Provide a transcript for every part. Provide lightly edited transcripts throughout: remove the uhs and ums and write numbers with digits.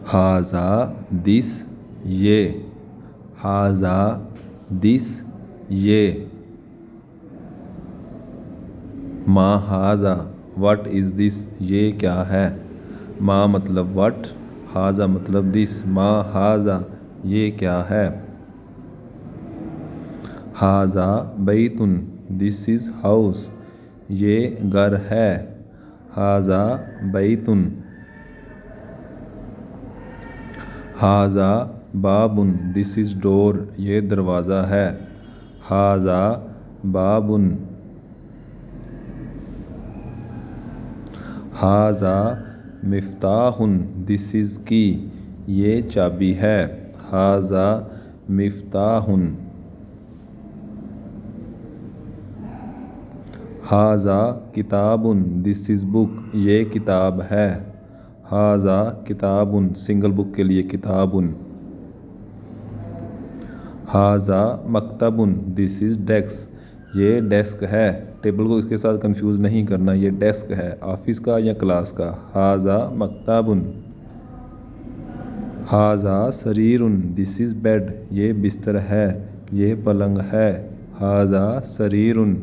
हाजा दिस ये, हाजा दिस ये। मा हाजा व्हाट इज़ दिस, ये क्या है। मा मतलब व्हाट, हाजा मतलब दिस, मा हाजा ये क्या है। हाजा बैतुन दिस इज़ हाउस, ये घर है। हाजा बैतुन। हाजा बाबुन दिस इज़ डोर, ये दरवाज़ा है। हाजा बाबुन। हाजा मिफ्ताहुन दिस इज़ की, ये चाबी है। हाजा मिफ्ताहुन। हाजा किताबुन दिस इज़ बुक, ये किताब है। हाजा किताबुन सिंगल बुक के लिए किताबुन। हाजा मकतबुन दिस इज़ डेस्क, ये डेस्क है। टेबल को इसके साथ कंफ्यूज नहीं करना, ये डेस्क है ऑफिस का या क्लास का। हाजा मकतबुन। हाजा सरीरुन दिस इज़ बेड, ये बिस्तर है, ये पलंग है। हाजा सरीरुन।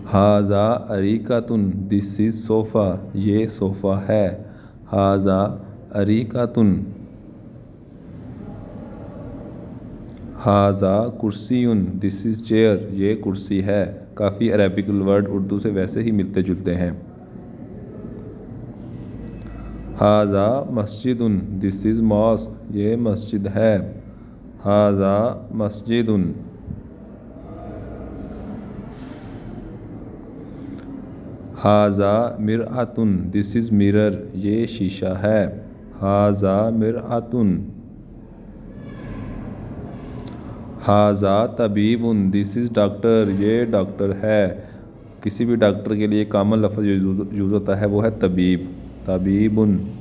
हाजा अरीकातुन दिस इज़ सोफ़ा, ये सोफ़ा है। हाजा अरीकातुन। हाजा कुर्सीयुन दिस इज़ चेयर, ये कुर्सी है। काफ़ी अरेबिकल वर्ड उर्दू से वैसे ही मिलते जुलते हैं। हाजा मस्जिदुन दिस इज़ मॉस्क, ये मस्जिद है। हाजा मस्जिदुन। हाजा मिरआतुन दिस इज़ मिरर, ये शीशा है। हाजा मिरआतुन। हाजा तबीबुन दिस इज़ डॉक्टर, ये डॉक्टर है। किसी भी डॉक्टर के लिए कॉमन लफ्ज़ यूज़ होता है वो है तबीब, तबीबुन।